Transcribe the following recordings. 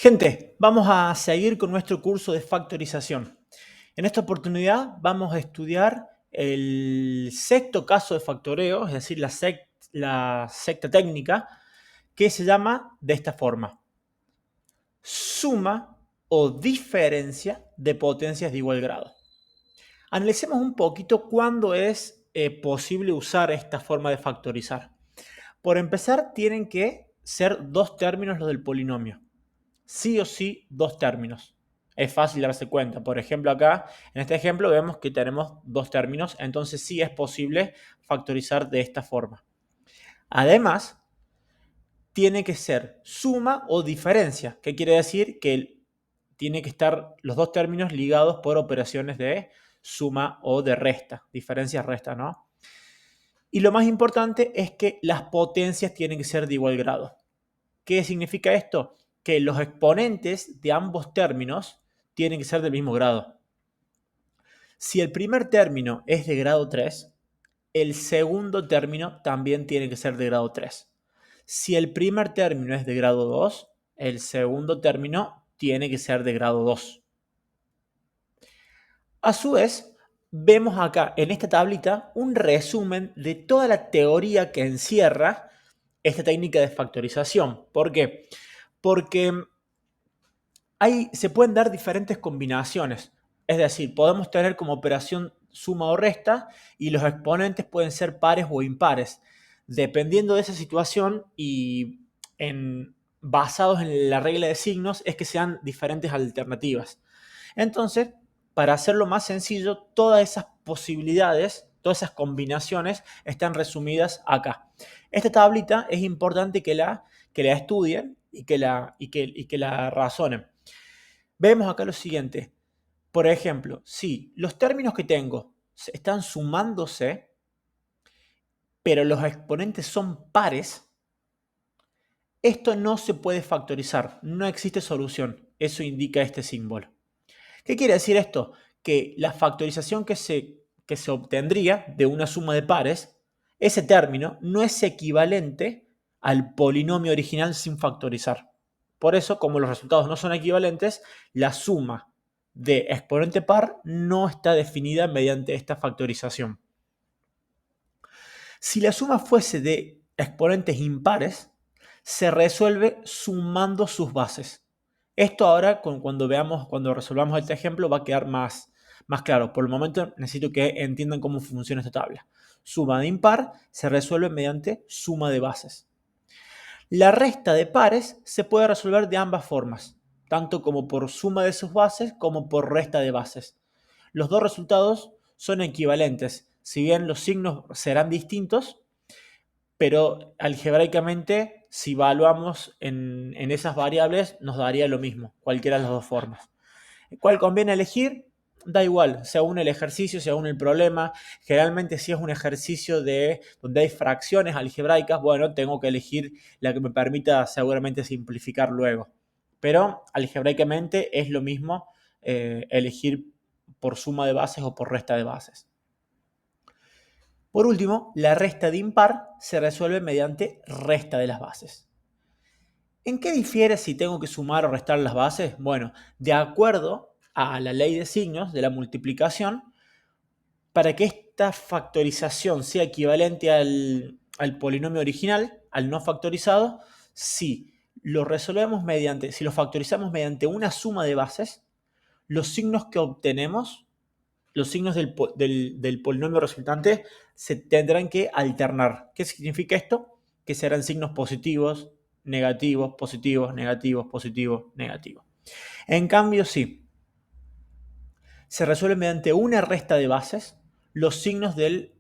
Gente, vamos a seguir con nuestro curso de factorización. En esta oportunidad vamos a estudiar el sexto caso de factoreo, es decir, la sexta técnica, que se llama de esta forma: suma o diferencia de potencias de igual grado. Analicemos un poquito cuándo es posible usar esta forma de factorizar. Por empezar, tienen que ser dos términos los del polinomio. Sí o sí, dos términos. Es fácil darse cuenta. Por ejemplo, acá, en este ejemplo, vemos que tenemos dos términos, entonces sí es posible factorizar de esta forma. Además, tiene que ser suma o diferencia. ¿Qué quiere decir? Que tiene que estar los dos términos ligados por operaciones de suma o de resta. Diferencia, resta, ¿no? Y lo más importante es que las potencias tienen que ser de igual grado. ¿Qué significa esto? Que los exponentes de ambos términos tienen que ser del mismo grado. Si el primer término es de grado 3, el segundo término también tiene que ser de grado 3. Si el primer término es de grado 2, el segundo término tiene que ser de grado 2. A su vez, vemos acá en esta tablita un resumen de toda la teoría que encierra esta técnica de factorización. ¿Por qué? Porque se pueden dar diferentes combinaciones. Es decir, podemos tener como operación suma o resta y los exponentes pueden ser pares o impares. Dependiendo de esa situación y basados en la regla de signos es que sean diferentes alternativas. Entonces, para hacerlo más sencillo, todas esas posibilidades, todas esas combinaciones están resumidas acá. Esta tablita es importante que la estudien y que la razonen. Vemos acá lo siguiente. Por ejemplo, si los términos que tengo están sumándose, pero los exponentes son pares, esto no se puede factorizar. No existe solución. Eso indica este símbolo. ¿Qué quiere decir esto? Que la factorización que se obtendría de una suma de pares, ese término no es equivalente al polinomio original sin factorizar. Por eso, como los resultados no son equivalentes, la suma de exponente par no está definida mediante esta factorización. Si la suma fuese de exponentes impares, se resuelve sumando sus bases. Esto ahora, cuando resolvamos este ejemplo, va a quedar más claro. Por el momento necesito que entiendan cómo funciona esta tabla. Suma de impar se resuelve mediante suma de bases. La resta de pares se puede resolver de ambas formas, tanto como por suma de sus bases como por resta de bases. Los dos resultados son equivalentes, si bien los signos serán distintos, pero algebraicamente, si evaluamos en esas variables, nos daría lo mismo, cualquiera de las dos formas. ¿Cuál conviene elegir? Da igual, según el ejercicio, según el problema. Generalmente, si es un ejercicio donde hay fracciones algebraicas, bueno, tengo que elegir la que me permita seguramente simplificar luego. Pero algebraicamente es lo mismo elegir por suma de bases o por resta de bases. Por último, la resta de impar se resuelve mediante resta de las bases. ¿En qué difiere si tengo que sumar o restar las bases? Bueno, de acuerdo a la ley de signos de la multiplicación, para que esta factorización sea equivalente al polinomio original, al no factorizado, si lo factorizamos mediante una suma de bases, los signos que obtenemos, los signos del polinomio resultante, se tendrán que alternar. ¿Qué significa esto? Que serán signos positivos, negativos, positivos, negativos, positivos, negativos. En cambio, si se resuelve mediante una resta de bases, los signos del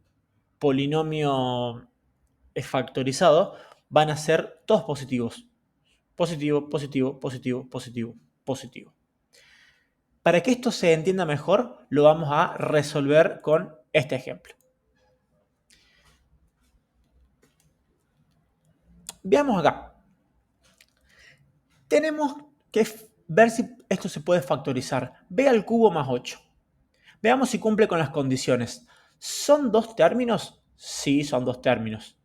polinomio factorizado van a ser todos positivos. Positivo, positivo, positivo, positivo, positivo. Para que esto se entienda mejor, lo vamos a resolver con este ejemplo. Veamos acá. Tenemos que ver si esto se puede factorizar. B al cubo más 8. Veamos si cumple con las condiciones. ¿Son dos términos? Sí, son dos términos.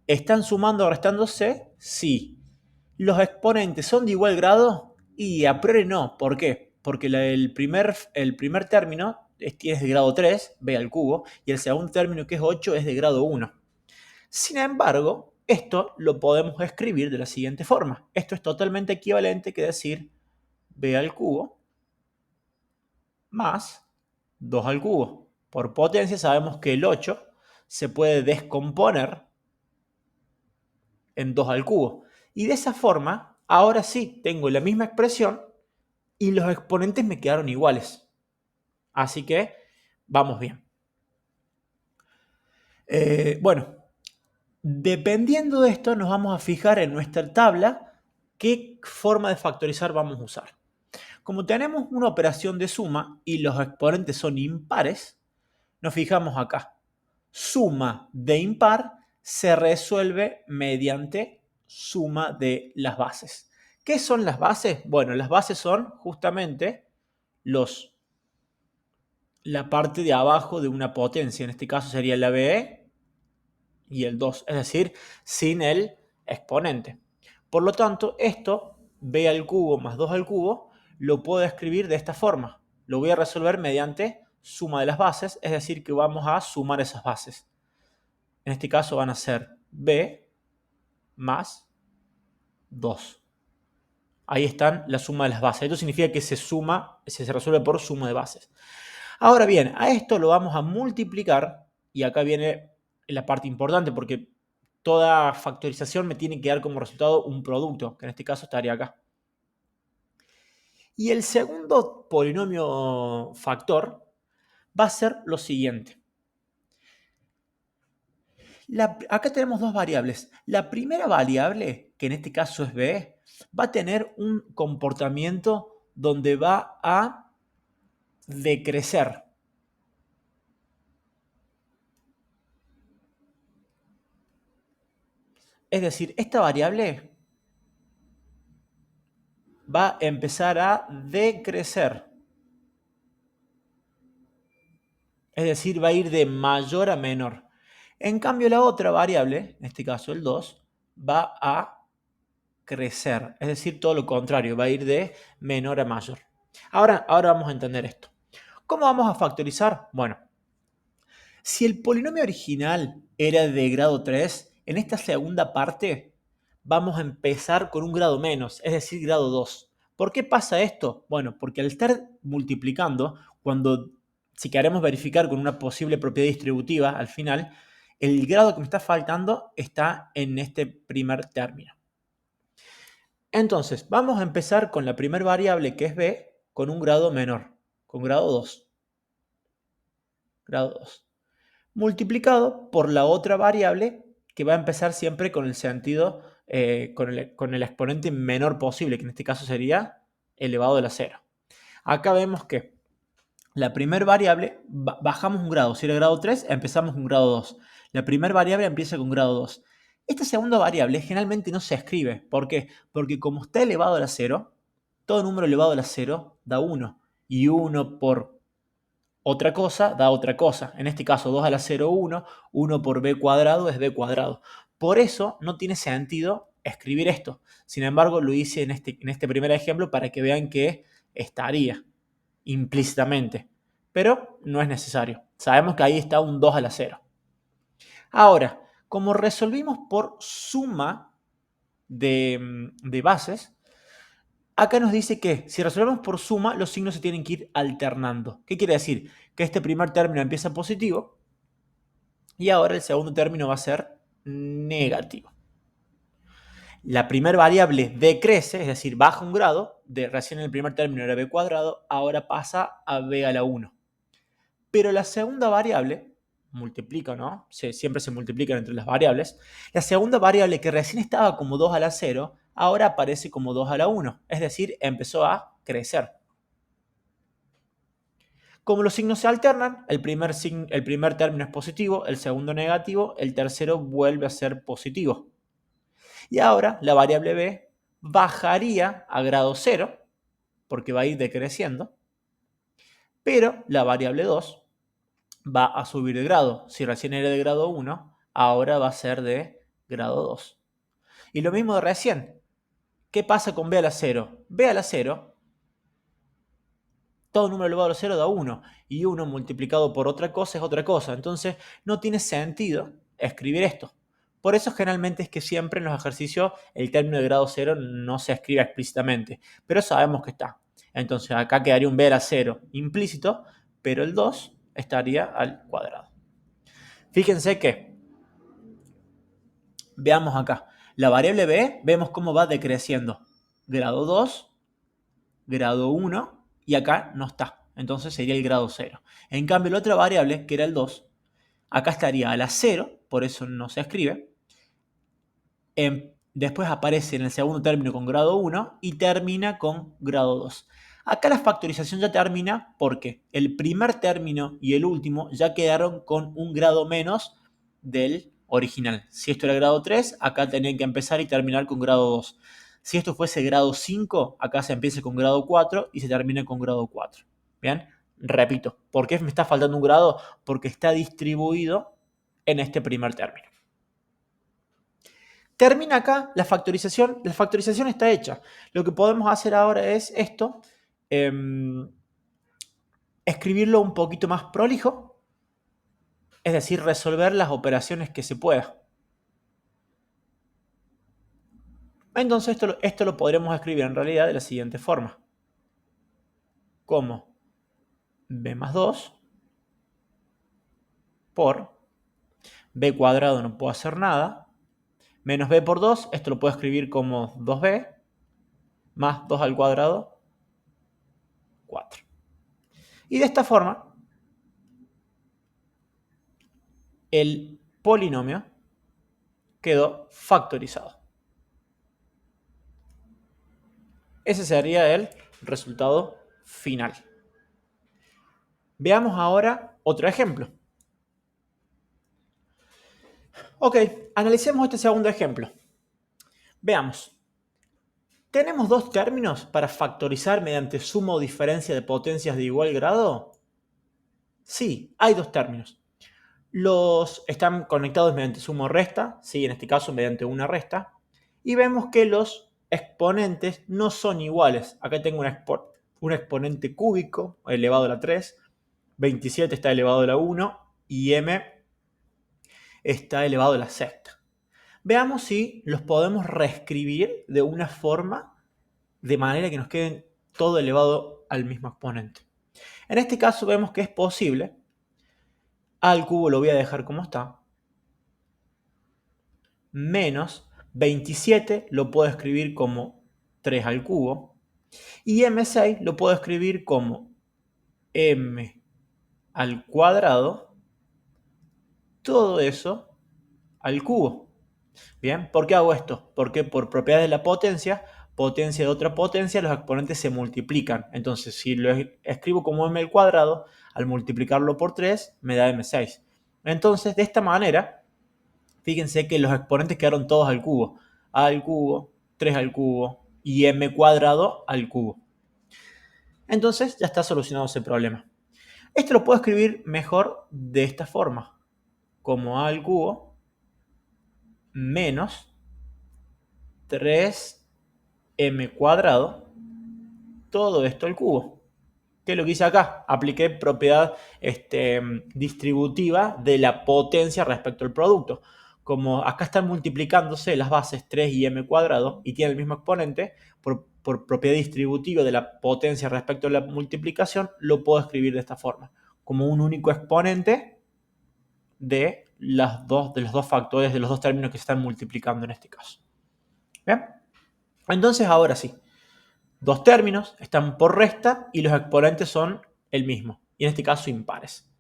¿Están sumando o restándose? Sí. ¿Los exponentes son de igual grado? Y a priori no. ¿Por qué? Porque el primer término es de grado 3, b al cubo, y el segundo término, que es 8, es de grado 1. Sin embargo, esto lo podemos escribir de la siguiente forma. Esto es totalmente equivalente que decir b al cubo más 2 al cubo. Por potencia sabemos que el 8 se puede descomponer en 2 al cubo. Y de esa forma, ahora sí tengo la misma expresión y los exponentes me quedaron iguales. Así que vamos bien. Bueno, dependiendo de esto, nos vamos a fijar en nuestra tabla qué forma de factorizar vamos a usar. Como tenemos una operación de suma y los exponentes son impares, nos fijamos acá. Suma de impar se resuelve mediante suma de las bases. ¿Qué son las bases? Bueno, las bases son justamente la parte de abajo de una potencia. En este caso sería la BE y el 2, es decir, sin el exponente. Por lo tanto, esto, b al cubo más 2 al cubo, lo puedo escribir de esta forma. Lo voy a resolver mediante suma de las bases, es decir, que vamos a sumar esas bases. En este caso van a ser b más 2. Ahí están la suma de las bases. Esto significa que se resuelve por suma de bases. Ahora bien, a esto lo vamos a multiplicar, y acá viene la parte importante, porque toda factorización me tiene que dar como resultado un producto, que en este caso estaría acá. Y el segundo polinomio factor va a ser lo siguiente. Acá tenemos dos variables. La primera variable, que en este caso es b, va a tener un comportamiento donde va a decrecer. Es decir, esta variable va a empezar a decrecer. Es decir, va a ir de mayor a menor. En cambio, la otra variable, en este caso el 2, va a crecer. Es decir, todo lo contrario, va a ir de menor a mayor. Ahora vamos a entender esto. ¿Cómo vamos a factorizar? Bueno, si el polinomio original era de grado 3, en esta segunda parte vamos a empezar con un grado menos, es decir, grado 2. ¿Por qué pasa esto? Bueno, porque al estar multiplicando, si queremos verificar con una posible propiedad distributiva al final, el grado que me está faltando está en este primer término. Entonces, vamos a empezar con la primera variable, que es b, con un grado menor, con grado 2. Grado 2. Multiplicado por la otra variable, que va a empezar siempre con el sentido, con el exponente menor posible, que en este caso sería elevado a la 0. Acá vemos que la primera variable, bajamos un grado. Si era grado 3, empezamos con grado 2. La primera variable empieza con grado 2. Esta segunda variable generalmente no se escribe. ¿Por qué? Porque como está elevado a la 0, todo número elevado a la 0 da 1. Y 1 por otra cosa da otra cosa. En este caso 2 a la 0, 1. 1 por b cuadrado es b cuadrado. Por eso no tiene sentido escribir esto. Sin embargo, lo hice en este primer ejemplo para que vean que estaría implícitamente. Pero no es necesario. Sabemos que ahí está un 2 a la 0. Ahora, como resolvimos por suma de bases, acá nos dice que si resolvemos por suma, los signos se tienen que ir alternando. ¿Qué quiere decir? Que este primer término empieza positivo y ahora el segundo término va a ser negativo. La primera variable decrece, es decir, baja un grado. Recién en el primer término era b cuadrado, ahora pasa a b a la 1. Pero la segunda variable multiplica, ¿no? Siempre se multiplican entre las variables. La segunda variable, que recién estaba como 2 a la 0, ahora aparece como 2 a la 1. Es decir, empezó a crecer. Como los signos se alternan, el primer término es positivo, el segundo negativo, el tercero vuelve a ser positivo. Y ahora la variable b bajaría a grado 0, porque va a ir decreciendo, pero la variable 2 va a subir de grado. Si recién era de grado 1, ahora va a ser de grado 2. Y lo mismo de recién. ¿Qué pasa con b a la 0? b a la 0, todo número elevado a la 0 da 1. Y 1 multiplicado por otra cosa es otra cosa. Entonces no tiene sentido escribir esto. Por eso generalmente es que siempre en los ejercicios el término de grado 0 no se escribe explícitamente. Pero sabemos que está. Entonces acá quedaría un b a la 0 implícito, pero el 2 estaría al cuadrado. Fíjense que, veamos acá, la variable b, vemos cómo va decreciendo. Grado 2, grado 1 y acá no está. Entonces sería el grado 0. En cambio, la otra variable, que era el 2, acá estaría a la 0, por eso no se escribe. Después aparece en el segundo término con grado 1 y termina con grado 2. Acá la factorización ya termina porque el primer término y el último ya quedaron con un grado menos del original. Si esto era grado 3, acá tenían que empezar y terminar con grado 2. Si esto fuese grado 5, acá se empieza con grado 4 y se termina con grado 4. Bien, repito, ¿por qué me está faltando un grado? Porque está distribuido en este primer término. Termina acá la factorización está hecha. Lo que podemos hacer ahora es esto, escribirlo un poquito más prolijo, es decir, resolver las operaciones que se pueda. Entonces esto lo podremos escribir en realidad de la siguiente forma. Como b más 2 por b cuadrado, no puedo hacer nada, menos b por 2, esto lo puedo escribir como 2b, más 2 al cuadrado, 4. Y de esta forma, el polinomio quedó factorizado. Ese sería el resultado final. Veamos ahora otro ejemplo. Ok, analicemos este segundo ejemplo. Veamos. ¿Tenemos dos términos para factorizar mediante suma o diferencia de potencias de igual grado? Sí, hay dos términos. Los están conectados mediante suma o resta, sí, en este caso mediante una resta. Y vemos que los exponentes no son iguales. Acá tengo un exponente cúbico elevado a la 3, 27 está elevado a la 1 y m está elevado a la sexta. Veamos si los podemos reescribir de una forma de manera que nos queden todo elevado al mismo exponente. En este caso vemos que es posible. A al cubo lo voy a dejar como está. Menos 27 lo puedo escribir como 3 al cubo. Y m6 lo puedo escribir como m al cuadrado. Todo eso al cubo. Bien, ¿por qué hago esto? Porque por propiedad de la potencia de otra potencia, los exponentes se multiplican. Entonces, si lo escribo como m al cuadrado, al multiplicarlo por 3, me da m6. Entonces, de esta manera, fíjense que los exponentes quedaron todos al cubo. A al cubo, 3 al cubo y m cuadrado al cubo. Entonces, ya está solucionado ese problema. Esto lo puedo escribir mejor de esta forma. Como a al cubo menos 3m cuadrado, todo esto al cubo. ¿Qué es lo que hice acá? Apliqué propiedad distributiva de la potencia respecto al producto. Como acá están multiplicándose las bases 3 y m cuadrado y tienen el mismo exponente, por propiedad distributiva de la potencia respecto a la multiplicación, lo puedo escribir de esta forma. Como un único exponente de los dos factores, de los dos términos que se están multiplicando en este caso. ¿Bien? Entonces, ahora sí. Dos términos están por resta y los exponentes son el mismo, y en este caso impares.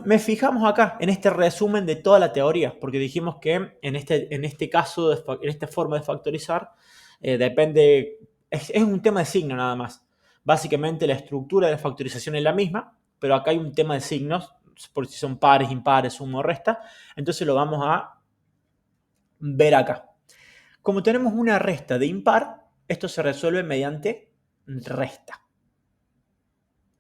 Me fijamos acá en este resumen de toda la teoría, porque dijimos que en este caso, en esta forma de factorizar, depende, es un tema de signo nada más. Básicamente la estructura de la factorización es la misma, pero acá hay un tema de signos, por si son pares, impares, suma o resta, entonces lo vamos a ver acá. Como tenemos una resta de impar, esto se resuelve mediante resta.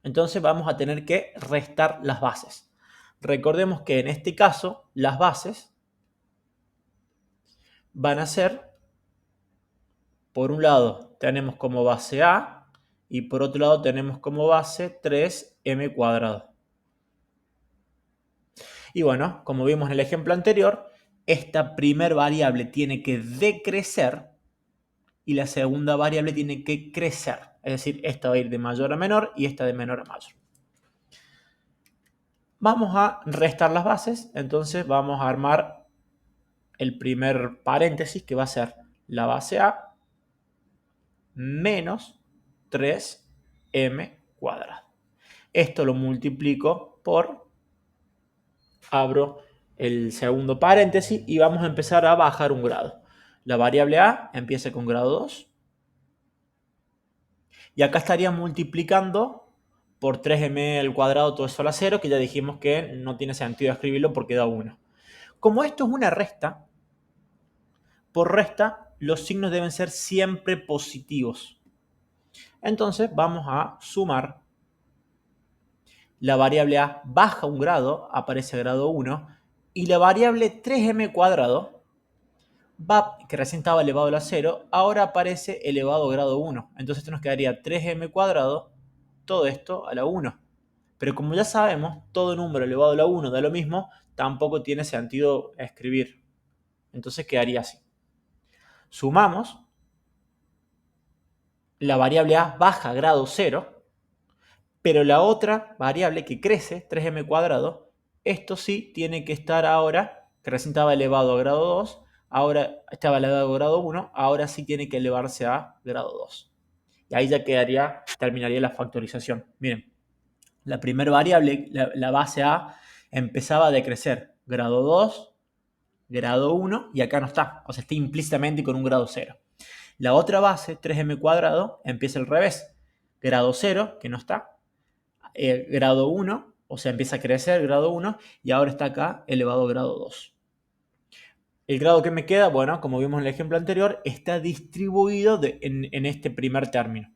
Entonces vamos a tener que restar las bases. Recordemos que en este caso las bases van a ser por un lado tenemos como base a y por otro lado tenemos como base 3m cuadrado. Y bueno, como vimos en el ejemplo anterior, esta primer variable tiene que decrecer y la segunda variable tiene que crecer. Es decir, esta va a ir de mayor a menor y esta de menor a mayor. Vamos a restar las bases, entonces vamos a armar el primer paréntesis que va a ser la base a menos 3m cuadrado. Esto lo multiplico por, abro el segundo paréntesis y vamos a empezar a bajar un grado. La variable a empieza con grado 2 y acá estaría multiplicando por 3m al cuadrado todo eso a la 0, que ya dijimos que no tiene sentido escribirlo porque da 1. Como esto es una resta, por resta los signos deben ser siempre positivos. Entonces vamos a sumar. La variable a baja un grado, aparece grado 1, y la variable 3m cuadrado, que recién estaba elevado a la 0, ahora aparece elevado a grado 1. Entonces esto nos quedaría 3m cuadrado, todo esto a la 1. Pero como ya sabemos, todo número elevado a la 1 da lo mismo, tampoco tiene sentido escribir. Entonces quedaría así. Sumamos. La variable a baja a grado 0, pero la otra variable que crece, 3m cuadrado, esto sí tiene que estar ahora, que recién estaba elevado a grado 2, ahora estaba elevado a grado 1, ahora sí tiene que elevarse a grado 2. Y ahí ya terminaría la factorización. Miren, la primera variable, la base a, empezaba a decrecer. Grado 2, grado 1, y acá no está. O sea, está implícitamente con un grado 0. La otra base, 3m cuadrado, empieza al revés. Grado 0, que no está, grado 1, o sea, empieza a crecer grado 1 y ahora está acá elevado a grado 2. El grado que me queda, bueno, como vimos en el ejemplo anterior, está distribuido en este primer término.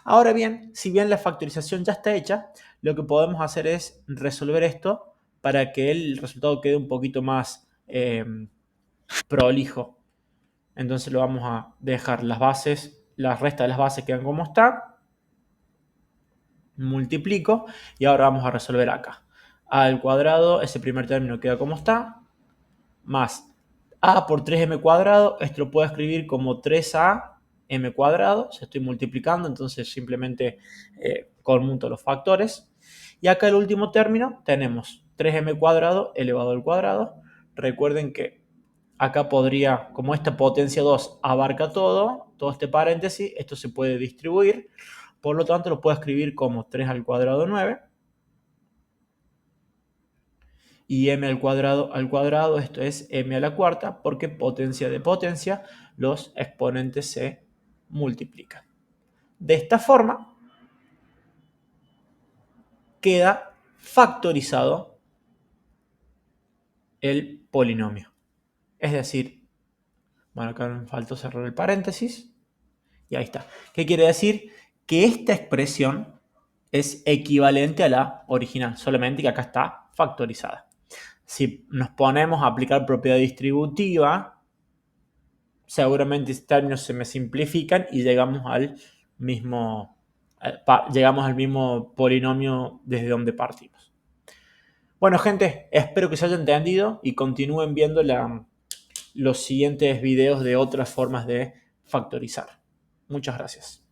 Ahora bien, si bien la factorización ya está hecha, lo que podemos hacer es resolver esto para que el resultado quede un poquito más prolijo. Entonces lo vamos a dejar las bases, las restas de las bases quedan como está. Multiplico y ahora vamos a resolver acá. A al cuadrado, ese primer término queda como está, más a por 3m cuadrado, esto lo puedo escribir como 3am cuadrado, se estoy multiplicando, entonces simplemente conmuto los factores. Y acá el último término tenemos 3m cuadrado elevado al cuadrado. Recuerden que acá podría, como esta potencia 2 abarca todo este paréntesis, esto se puede distribuir. Por lo tanto, lo puedo escribir como 3 al cuadrado 9. Y m al cuadrado, esto es m a la cuarta, porque potencia de potencia, los exponentes se multiplican. De esta forma, queda factorizado el polinomio. Es decir, bueno, acá me faltó cerrar el paréntesis. Y ahí está. ¿Qué quiere decir? Que esta expresión es equivalente a la original, solamente que acá está factorizada. Si nos ponemos a aplicar propiedad distributiva, seguramente estos términos se me simplifican y llegamos al mismo polinomio desde donde partimos. Bueno, gente, espero que se haya entendido y continúen viendo los siguientes videos de otras formas de factorizar. Muchas gracias.